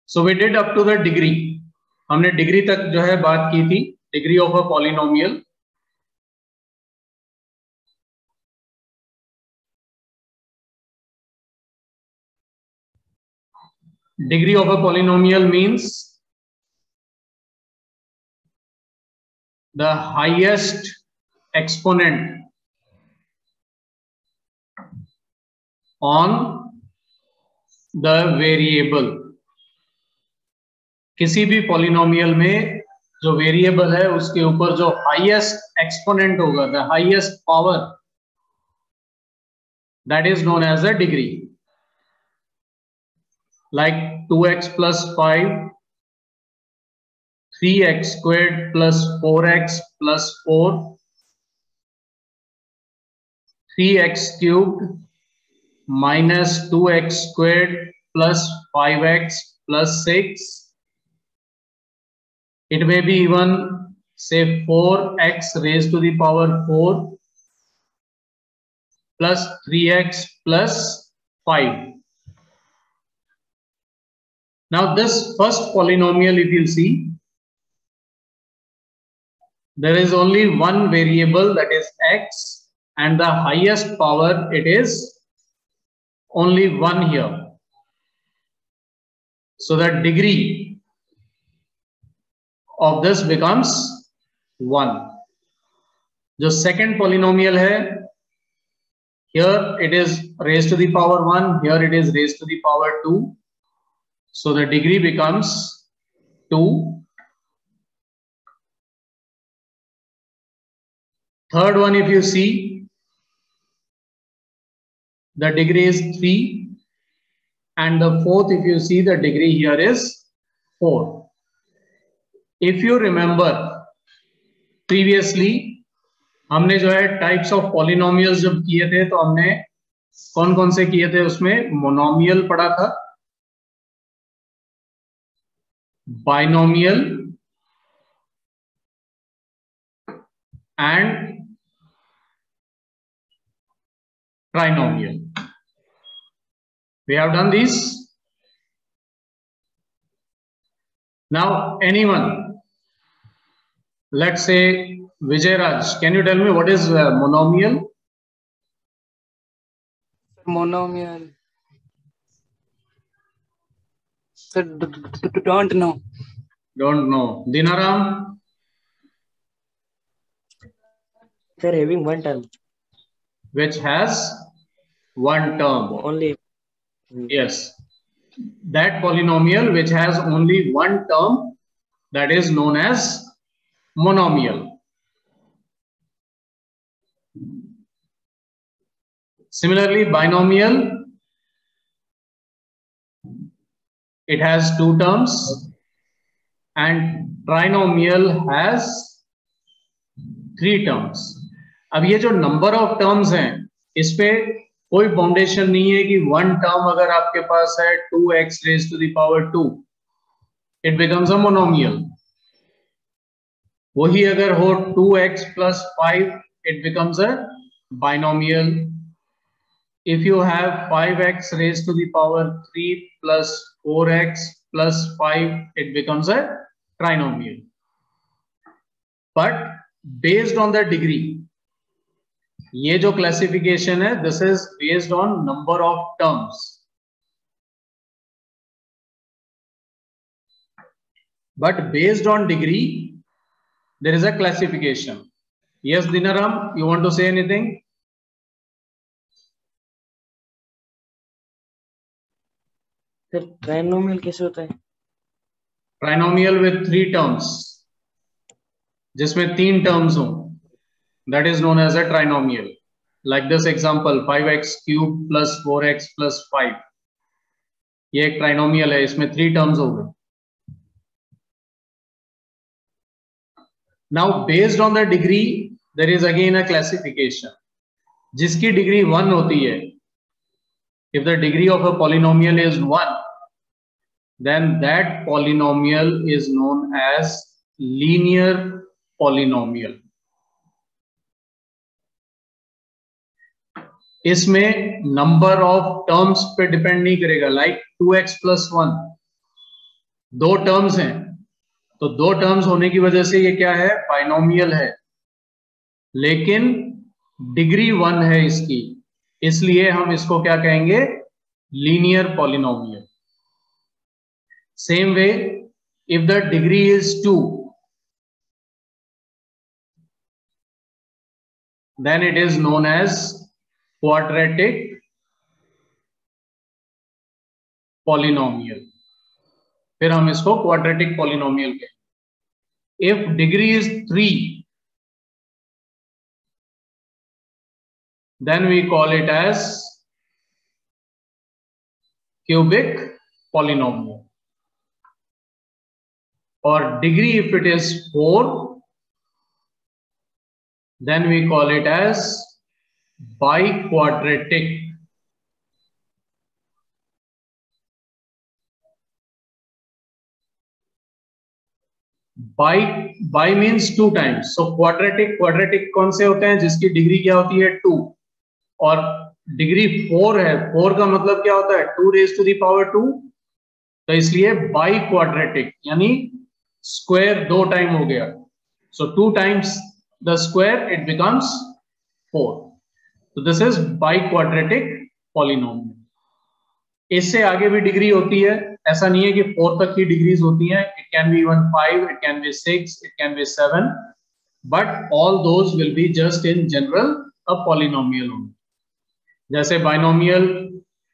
So we did up to the degree, हमने degree तक जो है बात की थी, degree of a polynomial. Degree of a polynomial means the highest exponent on the variable। किसी भी पॉलिनोमियल में जो वेरिएबल है उसके ऊपर जो हाईएस्ट एक्सपोनेंट होगा, the highest power, that is known as a degree. Like 2x plus 5, 3x squared plus 4x plus 4, 3x cubed minus 2x squared plus 5x plus 6. It may be even say 4x raised to the power 4 plus 3x plus 5. Now this first polynomial, if you see, there is only one variable, that is x, and the highest power, it is only 1 here. So the degree of this becomes 1. जो second polynomial है, here it is raised to the power 1, here it is raised to the power 2. So the degree becomes 2. Third one, if you see, the degree is 3. And the fourth, if you see, the degree here is 4. If you remember, previously हमने जो है types of polynomials जब किए थे तो हमने कौन कौन से किए थे, उसमें मोनोमियल पढ़ा था, binomial and trinomial. We have done these. Now anyone, let's say Vijay Raj, can you tell me what is monomial? Monomial. Sir, don't know. Don't know. Dinaram? Sir, having one term. Which has one term. Only. Yes. That polynomial which has only one term, that is known as monomial. Similarly, binomial, it has 2 terms, and trinomial has 3 terms. अब ये जो number of terms हैं, इस पे कोई बाउंडेशन नहीं है कि 1 टर्म अगर आपके पास है 2x raised to the power 2, it becomes a monomial. वही अगर हो 2x plus 5, it becomes a binomial. If you have 5x raised to the power 3 plus 4x plus 5, it becomes a trinomial. But based on the degree, ये जो classification है, this is based on number of terms. But based on degree, there is a classification. Yes, Dinaram, you want to say anything? Sir, trinomial कैसे होता है? Trinomial with 3 terms, जिसमें 3 terms हो, that is known as a trinomial. Like this example, 5x cubed plus 4x plus 5. ये एक trinomial है, इसमें 3 terms हो गए. Now, based on the degree, there is again a classification. जिसकी degree 1 होती है, if the degree of a polynomial is 1, then that polynomial is known as linear polynomial. इसमें नंबर ऑफ टर्म्स पे depend नहीं करेगा, like 2x plus 1, दो terms हैं, तो दो टर्म्स होने की वजह से ये क्या है, बाइनोमियल है, लेकिन डिग्री 1 है इसकी, इसलिए हम इसको क्या कहेंगे, linear polynomial. Same way, if the degree is 2, then it is known as quadratic polynomial. फिर हम इसको quadratic polynomial कहेंगे. If degree is 3, then we call it as cubic polynomial. Or degree if it is 4, then we call it as biquadratic. Bi means 2 times. So quadratic कौन से होते हैं, जिसकी degree क्या होती है 2, और डिग्री 4 है. 4 का मतलब क्या होता है, 2 raised to the power 2. तो इसलिए biquadratic यानी स्क्वायर 2 टाइम हो गया. So 2 times the square, it becomes 4. So this is biquadratic polynomial. इससे आगे भी डिग्री होती है, ऐसा नहीं है कि 4 तक की डिग्रीज होती हैं. It can be even 5, it can be 6, it can be 7, but all those will be just in general a polynomial only. जैसे बाइनोमियल,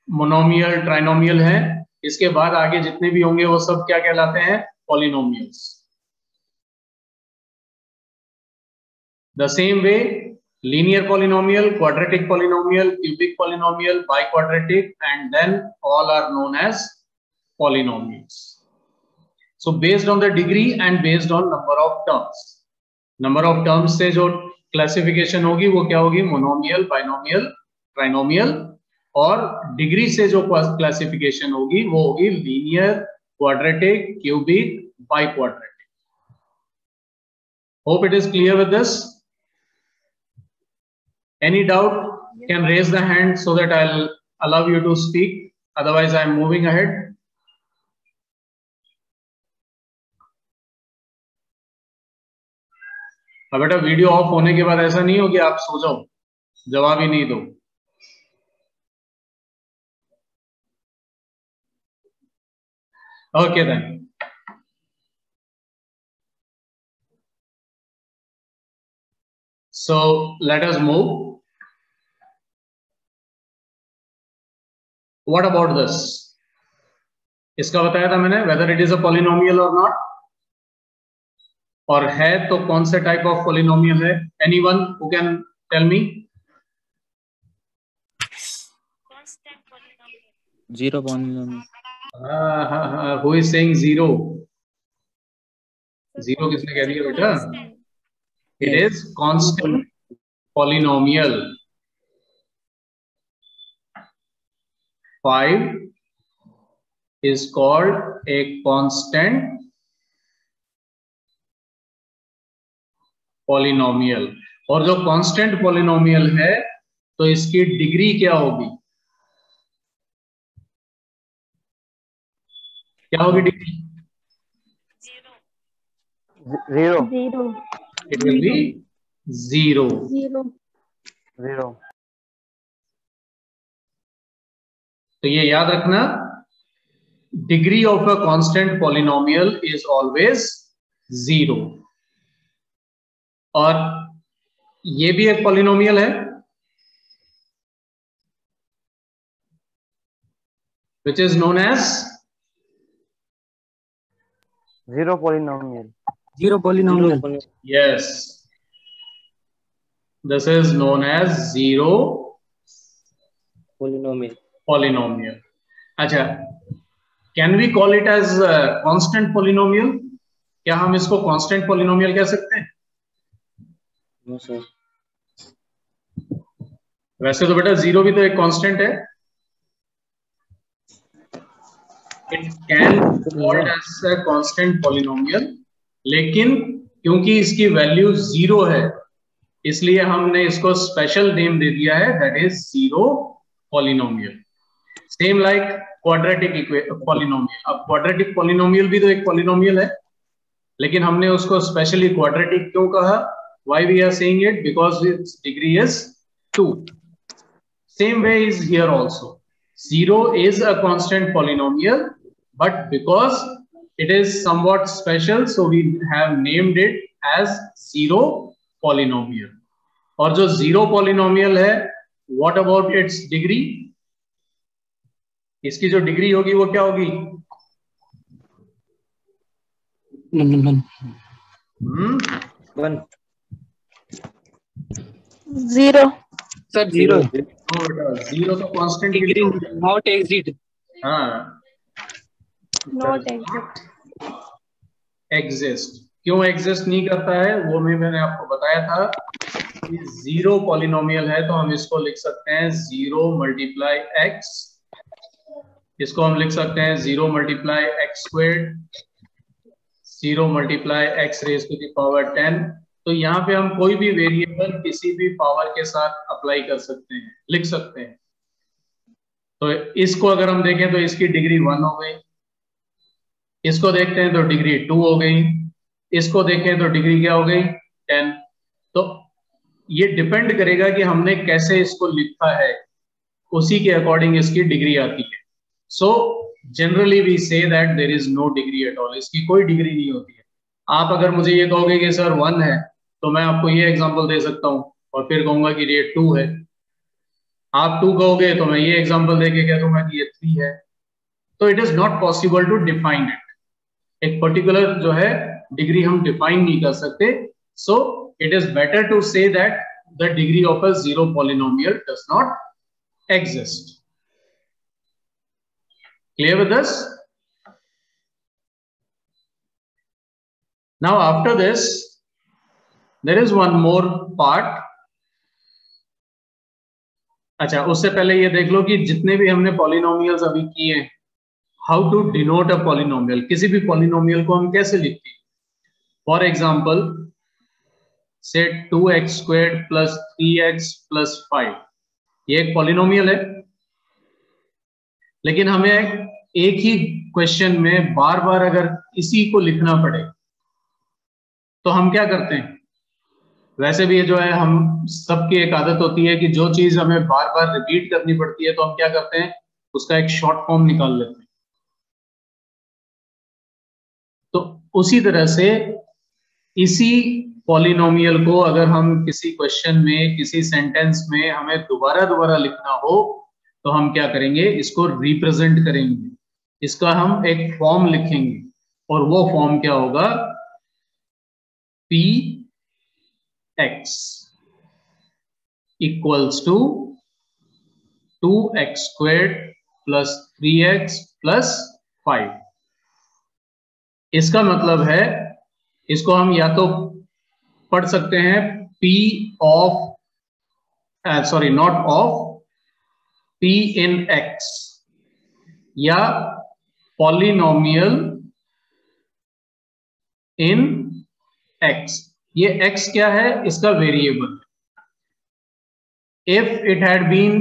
मोनोमियल, ट्राइनोमियल है, इसके बाद आगे जितने भी होंगे वो सब क्या कहलाते हैं, polynomials. The same way, linear polynomial, quadratic polynomial, cubic polynomial, biquadratic, and then all are known as polynomials. So based on the degree and based on number of terms. Number of terms से जो classification होगी वो क्या होगी, monomial, binomial, trinomial, और degree से जो classification होगी वो होगी linear, quadratic, cubic, biquadratic. Hope it is clear with this. Any doubt, can raise the hand so that I'll allow you to speak. Otherwise, I'm moving ahead. अब बेटा video of होने के बाद ऐसा नहीं हो कि आप सो जाओ, जवाब ही नहीं दो. Okay then. So let us move. What about this? इसका बताया था मैंने, whether it is a polynomial or not. और है तो कौन से टाइप ऑफ पॉलिनोमियल है? Anyone who can tell me? Zero polynomial. Who is saying zero? Zero किसने कह दिया बेटा? It is constant polynomial. 5 is called a constant polynomial. और जो constant polynomial है तो इसकी डिग्री क्या होगी? क्या होगी degree? Zero. It will be zero. तो ये याद रखना, degree of a constant polynomial is always 0. और ये भी एक पॉलिनोमियल है which is known as Zero polynomial. Yes, this is known as zero polynomial. अच्छा, can we call it as constant polynomial? क्या हम इसको constant polynomial कह सकते हैं? No sir. वैसे तो बेटा जीरो भी तो एक कांस्टेंट है. It can be called as a constant polynomial, लेकिन क्योंकि इसकी वैल्यू जीरो है इसलिए हमने इसको स्पेशल नेम दे दिया है, that is zero polynomial. Same like quadratic polynomial. अब क्वाड्रेटिक पॉलिनोमियल भी तो एक पॉलिनोमियल है, लेकिन हमने उसको स्पेशली क्वाड्रेटिक क्यों कहा? Why we are saying it? Because it's degree is 2। Same way is here also, 0 is a constant polynomial, but because it is somewhat special, so we have named it as zero polynomial. और जो zero polynomial है, what about its degree? इसकी जो degree होगी वो क्या होगी? One. Zero. Sir zero. Zero तो कांस्टेंट डिग्री नॉट एग्जिट। हाँ, नॉट एग्जिट। एग्जिस्ट क्यों एग्जिस्ट नहीं करता है वो मैंने आपको बताया था कि जीरो पॉलिनोमियल है, तो हम इसको लिख सकते हैं 0 मल्टीप्लाई एक्स, इसको हम लिख सकते हैं 0 multiply x squared, 0 multiply x raise to the power 10। तो यहाँ पे हम कोई भी वेरिएबल किसी भी पावर के साथ अप्लाई कर सकते हैं, लिख सकते हैं। तो इसको अगर हम देखें तो इसकी डिग्री 1 हो गई, इसको देखते हैं तो डिग्री 2 हो गई, इसको देखें तो डिग्री क्या हो गई? 10। तो ये डिपेंड करेगा कि हमने कैसे इसको लिखा है, उसी के अकॉर्डिंग इसकी डिग्री आती है। So generally we say that there is no degree at all, इसकी कोई डिग्री नहीं होती है। आप अगर मुझे ये कहोगे कि सर 1 है, तो मैं आपको ये एग्जांपल दे सकता हूं और फिर कहूंगा कि ये 2 है। आप 2 कहोगे तो मैं ये एग्जांपल देके कह दूंगा कि ये 3 है। तो it is not possible to define it. एक पर्टिकुलर जो है डिग्री हम डिफाइन नहीं कर सकते। So it is better to say that the degree of a zero polynomial does not exist. Clear with this? Now after this there is one more part. अच्छा, उससे पहले ये देख लो कि जितने भी हमने पॉलिनोमियल्स अभी किए, how to denote a polynomial, किसी भी पॉलिनोमियल को हम कैसे लिखते हैं। फॉर एग्जांपल से 2x squared plus 3x plus 5, ये एक पॉलिनोमियल है, लेकिन हमें एक ही क्वेश्चन में बार बार अगर इसी को लिखना पड़े तो हम क्या करते हैं? वैसे भी ये जो है हम सबकी एक आदत होती है कि जो चीज हमें बार बार रिपीट करनी पड़ती है तो हम क्या करते हैं? उसका एक शॉर्ट फॉर्म निकाल लेते हैं। तो उसी तरह से इसी पॉलिनोमियल को अगर हम किसी क्वेश्चन में, किसी सेंटेंस में हमें दोबारा दोबारा लिखना हो तो हम क्या करेंगे? इसको रिप्रेजेंट करेंगे, इसका हम एक फॉर्म लिखेंगे और वो फॉर्म क्या होगा? px equals to 2x squared plus 3x plus 5। इसका मतलब है, इसको हम या तो पढ़ सकते हैं p of not of p in x, या पॉलिनोमियल इन x। ये x क्या है? इसका variable. If it had been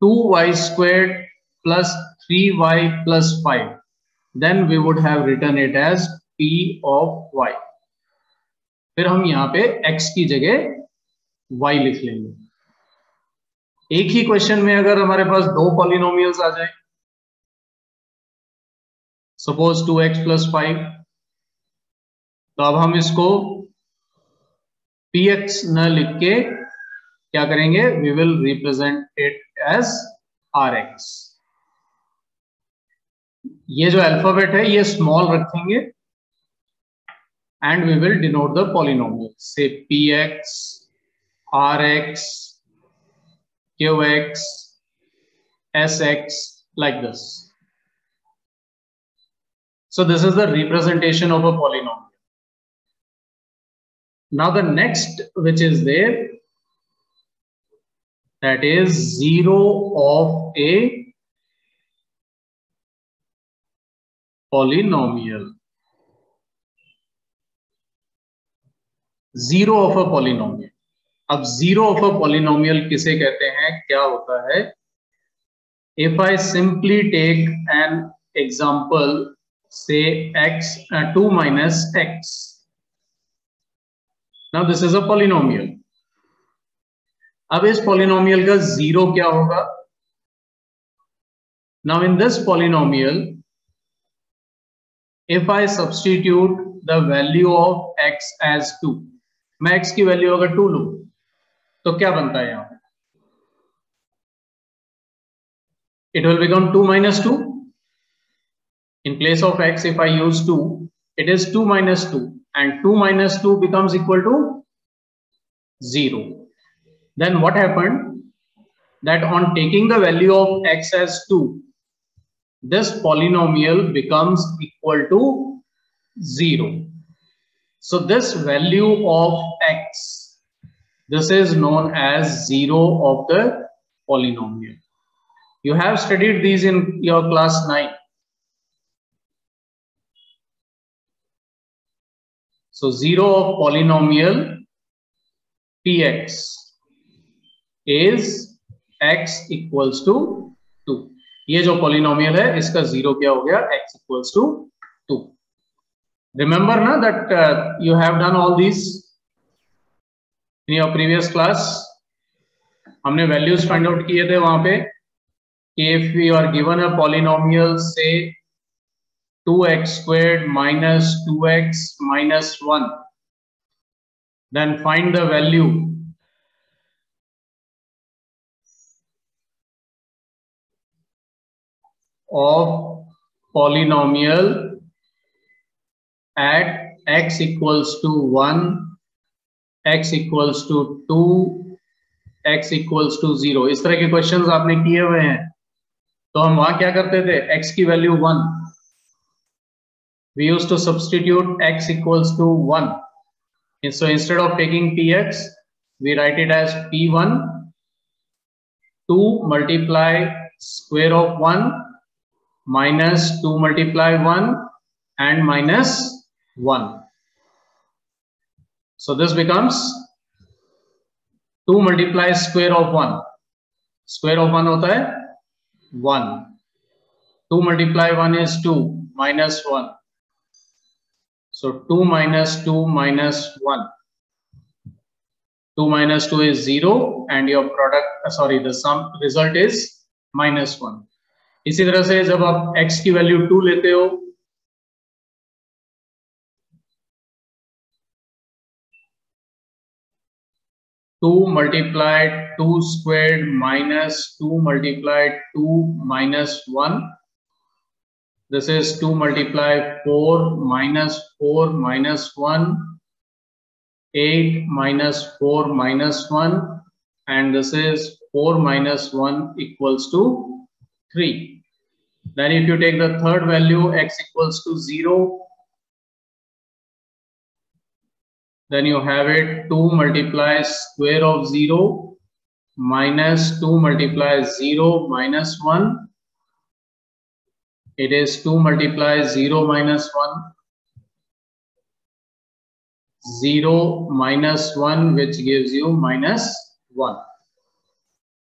2y squared plus 3y plus 5, then we would have written it as p of y। फिर हम यहां पे x की जगह y लिख लेंगे। एक ही क्वेश्चन में अगर हमारे पास दो पॉलिनोमियल्स आ जाए, सपोज 2x प्लस 5, तो अब हम इसको px न लिख के क्या करेंगे? We will represent it as rx। ये जो अल्फाबेट है ये स्मॉल रखेंगे and we will denote the polynomial say px, rx, qx, sx, like this. So this is the representation of a polynomial. Now the next which is there, that is 0 of a polynomial. 0 of a polynomial. अब 0 of a polynomial किसे कहते हैं, क्या होता है? If I simply take an example, say x 2 minus x. Now this is a polynomial. अब इस polynomial का zero क्या होगा? Now in this polynomial, if I substitute the value of x as 2, मैं x की वैल्यू अगर 2 लूं तो क्या बनता है यहां? It will become 2 minus 2. In place of x, if I use 2, it is 2 minus 2, and 2 minus 2 becomes equal to 0. Then what happened? That on taking the value of x as 2, this polynomial becomes equal to 0. So this value of x, this is known as 0 of the polynomial. You have studied these in your class 9. So 0 of polynomial px is x equals to 2. ये जो polynomial है इसका 0 क्या हो गया? X equals to 2. Remember na that you have done all these in your previous class. हमने values find out किए थे वहां पे कि if we are given a polynomial say 2x squared minus 2x minus 1, then find the value of polynomial at x equals to 1, x equals to 2, x equals to 0. इस तरह के questions आपने किए हुए हैं. तो हम वहां क्या करते थे? x की value 1, we used to substitute x equals to 1. And so instead of taking px, we write it as p1, 2 multiply square of 1 minus 2 multiply 1 and minus 1. So this becomes 2 multiply square of 1. Square of 1 होता है 1. 2 multiply 1 is 2 minus 1. So 2 minus 2 minus 1. 2 minus 2 is 0 and your product, the sum result is minus 1. इसी तरह से जब आप x की value 2 लेते हो, to multiplied 2 squared minus 2 multiplied 2 minus 1. This is 2 multiplied 4 minus 4 minus 1, 8 minus 4 minus 1, and this is 4 minus 1 equals to 3. Then if you take the third value, x equals to 0, then you have it 2 multiplies square of 0 minus 2 multiplies 0 minus 1. It is 2 multiplies 0 minus 1. 0 minus 1 which gives you minus 1.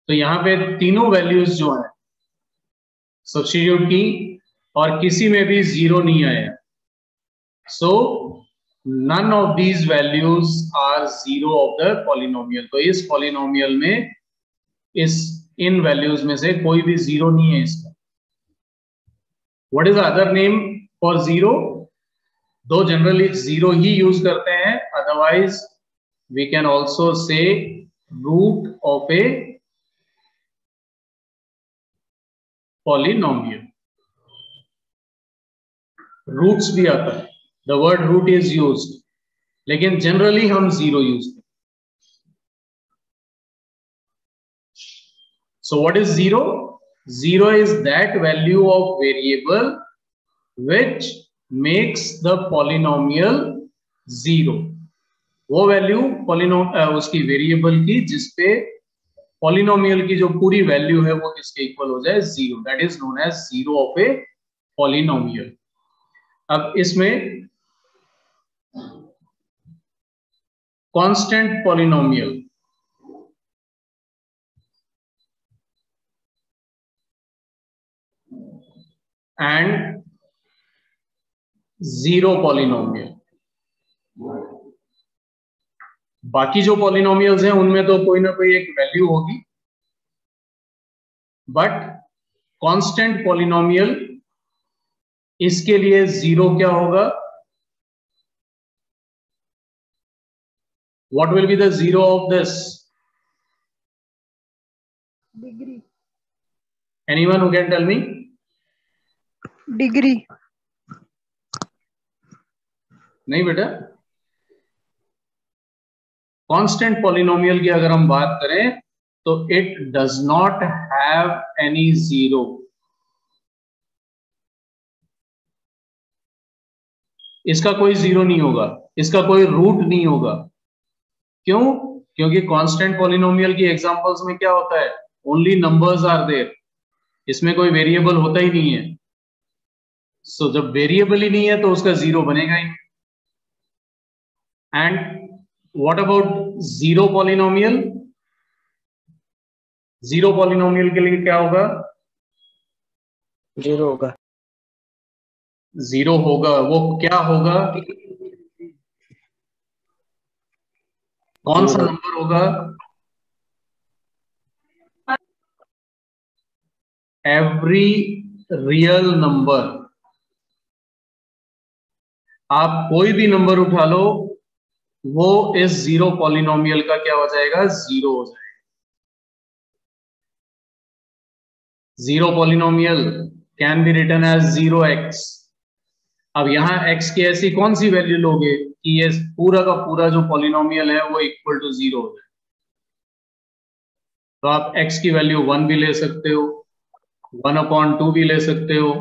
तो यहाँ पे तीनों values जो है substitute की और किसी में भी 0 नहीं आया. So none of these values are 0 of the polynomial. तो इस polynomial में इन वैल्यूज में से कोई भी 0 नहीं है इसका. What is the other name for 0? Though generally 0 he use करते हैं, otherwise we can also say root of a polynomial. Roots भी आता है. The word root is used, लेकिन generally हम 0 use करते हैं. So what is 0? 0 is that value of variable which makes the polynomial 0. वो वैल्यू उसकी वेरिएबल की जिसपे पॉलिनोमियल की जो पूरी वैल्यू है वो किसके इक्वल हो जाए? 0. That is known as 0 of a polynomial. अब इसमें constant polynomial, and zero polynomial. बाकी जो पॉलिनोमियल्स हैं उनमें तो कोई ना कोई एक वैल्यू होगी, बट कांस्टेंट पॉलिनोमियल इसके लिए जीरो क्या होगा? What will be the zero of this? Degree. Anyone who can tell me? Degree. नहीं बेटा, कांस्टेंट पॉलिनोमियल की अगर हम बात करें तो it does not have any zero. इसका कोई जीरो नहीं होगा, इसका कोई रूट नहीं होगा. क्यों? क्योंकि कांस्टेंट पॉलिनोमियल की एग्जांपल्स में क्या होता है? Only numbers are there. इसमें कोई वेरिएबल होता ही नहीं है. सो जब वेरिएबल ही नहीं है तो उसका जीरो बनेगा ही. And what about zero polynomial? Zero polynomial के लिए क्या होगा? जीरो होगा. जीरो होगा. वो क्या होगा? कौन सा Zero. नंबर होगा? Every real number. आप कोई भी नंबर उठा लो, वो इस जीरो पॉलिनोमियल का क्या हो जाएगा? जीरो हो जाएगा. Zero polynomial can be written as 0x. अब यहां x की ऐसी कौन सी वैल्यू लोगे कि ये पूरा का पूरा जो पॉलिनोमियल है वो इक्वल टू जीरो हो जाए? तो आप x की वैल्यू 1 भी ले सकते हो, 1/2 भी ले सकते हो,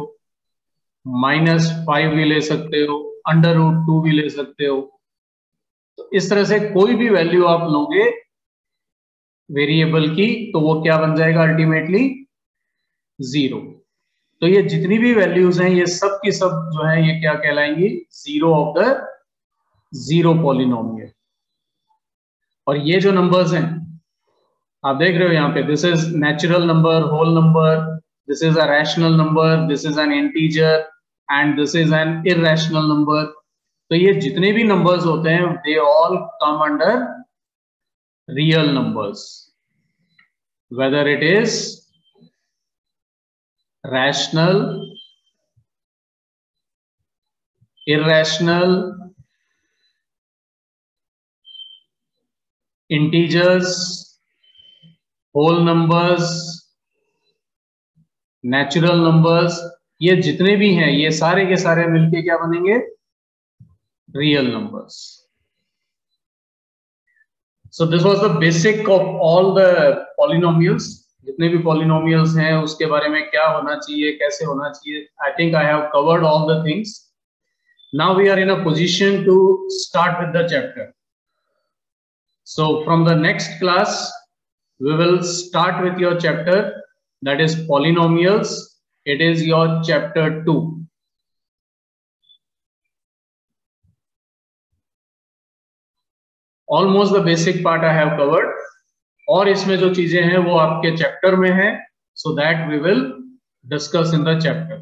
-5 भी ले सकते हो, √2 भी ले सकते हो. तो इस तरह से कोई भी वैल्यू आप लोगे वेरिएबल की तो वो क्या बन जाएगा? Ultimately zero. तो ये जितनी भी वैल्यूज हैं ये सब की सब जो है ये क्या कहलाएंगी? Zero of the zero polynomial. और ये जो नंबर्स हैं आप देख रहे हो यहाँ पे, this is natural number, whole number, this is a rational number, this is an integer and this is an irrational number. तो ये जितने भी नंबर्स होते हैं they all come under real numbers, whether it is rational, irrational, integers, whole numbers, natural numbers. ये जितने भी हैं ये सारे के सारे मिलके क्या बनेंगे? Real numbers. So this was the basic of all the polynomials. जितने भी पॉलिनोमियल्स हैं उसके बारे में क्या होना चाहिए, कैसे होना चाहिए. I think I have covered all the things. Now we are in a position to start with the chapter. So from the next class we will start with your chapter, that is polynomials. It is your chapter 2. Almost the basic part I have covered. और इसमें जो चीजें हैं वो आपके chapter में है, so that we will discuss in the chapter.